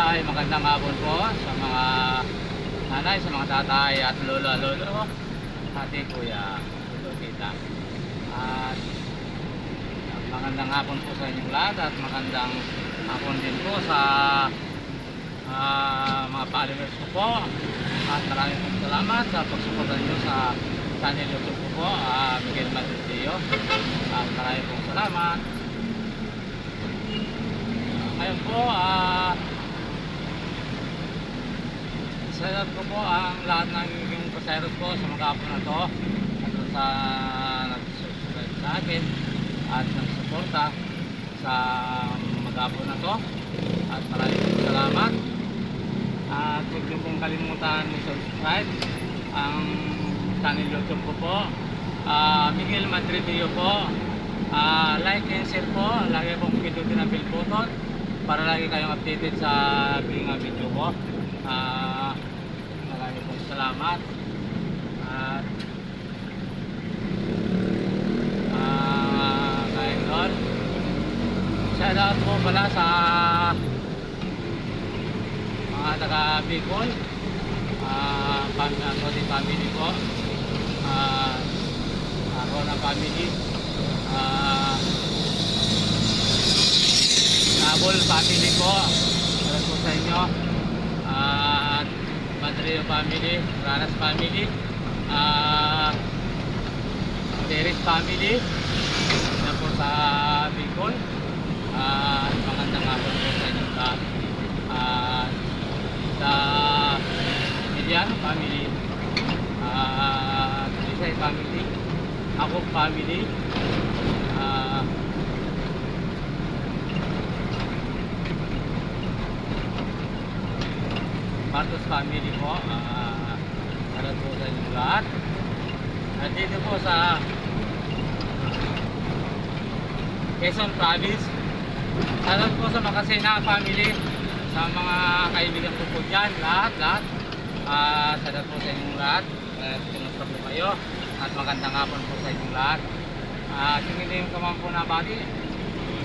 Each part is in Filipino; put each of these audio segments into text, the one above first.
ay magandang hapon po sa mga nanay, sa mga tatay at lolo, ate, kuya, lolo, tita. At magandang hapon po sa inyong lahat at magandang hapon din po sa mga followers ko po. At maraming pong salamat sa pagsuporta nyo sa channel YouTube ko po, Miguel Madridillo. At maraming pong salamat. Ngayon po, salamat ko po ang lahat ng yung paseros ko sa mga hapon na to at sa nagsusubscribe sa akin at nagsuporta sa mga hapon na to, at maraming salamat. At huwag niyo pong kalimutan i-subscribe ang channel YouTube ko po, Miguel Madridillo po. Like and share po, lagi pong pindutin ang bell button para lagi kayong updated sa mga video ko. Maraming pong salamat. At ngayon doon, shoutout po pala sa mga taga Bicol, family ko, ako ng family, Nabol family ko, salamat po sa inyo. At Madrio family, Ranas family, Teres family, na po sa Bicol. Magandang hapon po sa inyo lahat. Sa Emiliano family, Isay family, ako family, Martos family po, salamat po sa inyong lahat. At dito po sa Quezon Province, salamat po sa Makasina family, sa mga kaibigan ko po dyan, lahat. Salamat po sa inyong lahat. Kumusta po kayo? At magandang hapon po sa inyong lahat. Yung hindi yung kamang po nabati,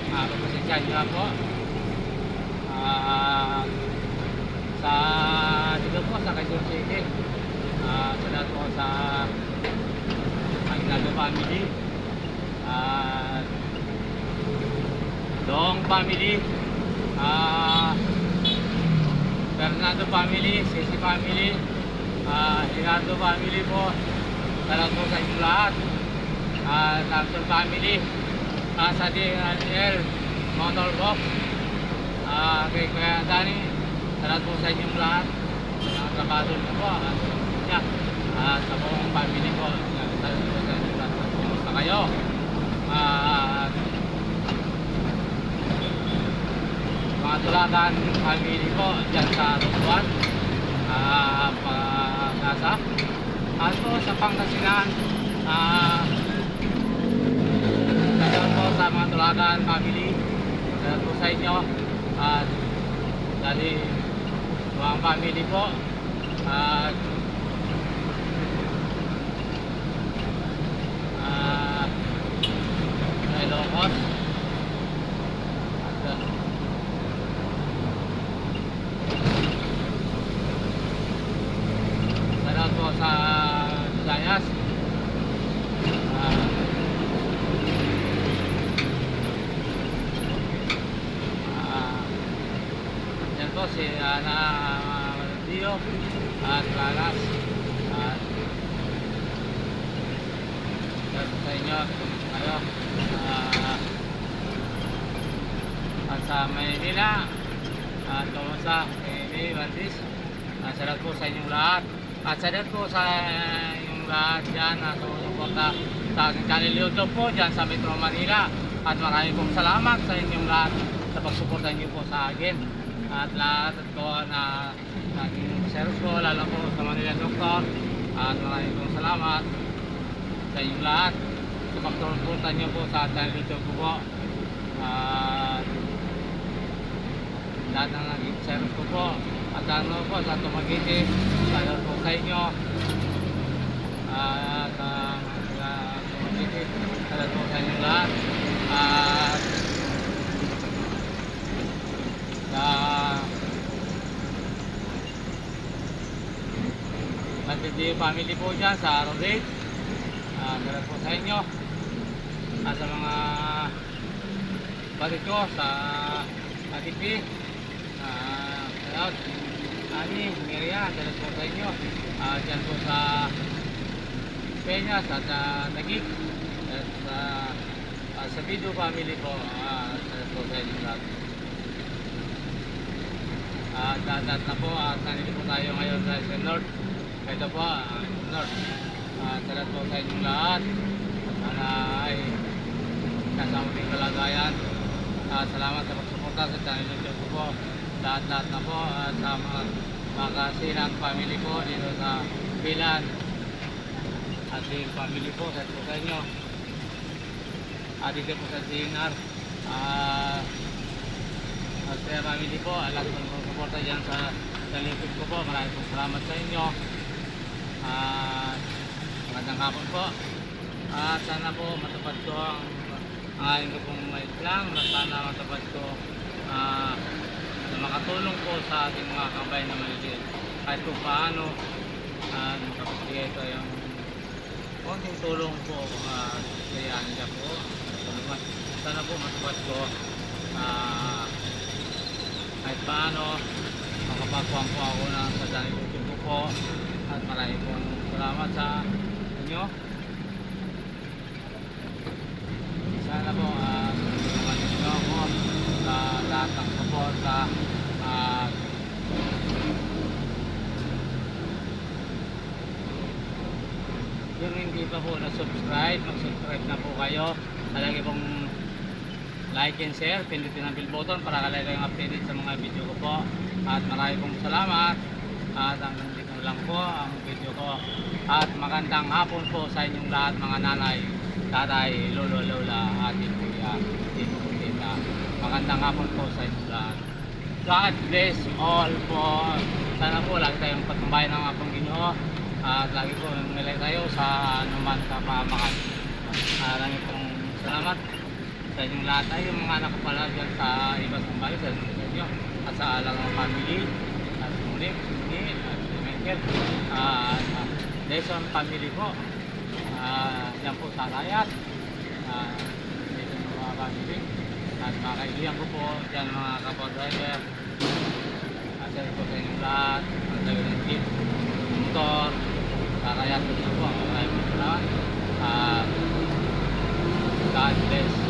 pagpasensya nyo na po. Sa dito po sa Quezon City, salamat po sa Aguinaldo family, Dong family, Fernando family, Sisi family, Leonardo family po, salamat po sa inyong lahat. Samson family, sa DNL Motorbox, kay Kuya Dani, salamat po sa inyong lahat. Mga trabador ko po, sa buong family ko, salamat po sa inyong lahat. Kumusta kayo? Mga Tulagan family ko dyan sa Roswan, Pagasa. At po sa Pangasinan, salamat po sa mga Tulagan family, salamat po sa inyo. At dali mga family po, at Ilocos, at salamat po sa Visayas. Yan po si Ana Dio at Lalas. At yan po sa inyo, kayo. At sa Maynila, at kumusta kay Bandis, salamat po sa inyong lahat. At salamat po sa inyong lahat dyan na sumusuporta sa aking channel YouTube po dyan sa Metro Manila. At maraming pong salamat sa inyong lahat sa pagsuporta niyo po sa akin. At lahat ko na naging paseros ko, lalo po sa Manila Doctor. At maraming pong salamat sa inyong lahat sa pagsuporta niyo po sa channel YouTube ko po. At lahat ng naging paseros ko po. At ano po sa Tumaguiti, salamat po sa inyo. At Tumaguiti, salamat po sa inyong lahat. At sa LGU family po dyan sa Rodate. Salamat po sa inyo. Sa mga balik ko sa ATP. Salamat. Ani, Miriam, salamat po sa inyo. Dyan po sa Peñas at Nagig. Sa Bido family po. Salamat po sa inyo lahat. Dadat na po at nandito po tayo ngayon sa North. Ito po, North. Salamat po sa inyong lahat. Sana ay kasama din kalagayan. Salamat sa pagsuporta sa channel YouTube ko po. Lahat-lahat na po sa mga kasinang family po dito sa Bilan. At yung family po, salamat po sa inyo. Dito po sa CNR. At kaya family po, lahat po ng suporta dyan sa YouTube ko po. Maraming po salamat sa inyo. Magandang hapon po. Sana po matupad ko ang aking pong may lang. Sana matupad ko na makatulong po sa ating mga kabayan na maliliit. Kahit kung paano makapagbigay ito yung konting tulong po kayahan niya po. Sana po matupad ko kahit paano makapagpuan po ako sa channel YouTube ko po. At maraming pong salamat sa inyo. Sana po tulungan ninyo ako sa lahat ng suporta. Yung hindi pa po na-subscribe, mag-subscribe na po kayo. Lagi pong like and share, pindutin ang bell button para kalay kayong updated sa mga video ko po. At maraming pong salamat. At hanggang dito lang po ang video ko. At magandang hapon po sa inyong lahat, mga nanay, tatay, lolo, lola, ate, kuya, tito, tita. Magandang hapon po sa inyong lahat. God bless all po. Sana po lagi tayong patumbayan ng apong Ginoo. At lagi po nilay tayo sa anuman kapamakan. Maraming pong salamat sa inyong lahat. Ay, yung mga anak ko pala dyan sa ibang sambali, sa inyo. At sa alang family. At muli, at Michael. Jason family po. Yan po sa Layat. Dito yung mga family. At mga kaibigan ko po dyan, mga kapag-driver. At sa po sa inyong lahat. Ang driver ng jeep, motor. Kaya po po. Maraming salamat. God bless.